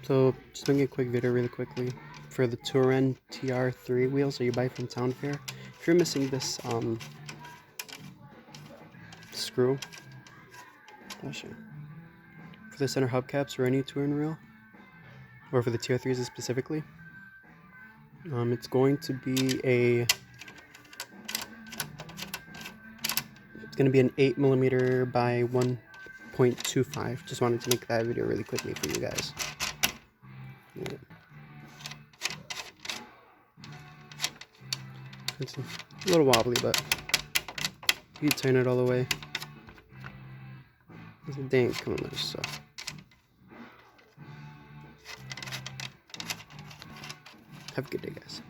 So, just making a quick video really quickly for the Touren TR3 wheels that you buy from Town Fair. If you're missing this screw, for the center hubcaps or any Touren wheel, or for the TR3s specifically, it's going to be an 8mm by 1.25. Just wanted to make that video really quickly for you guys. Yeah. It's a little wobbly, but you turn it all the way. There's a dang coming loose, so. Have a good day, guys.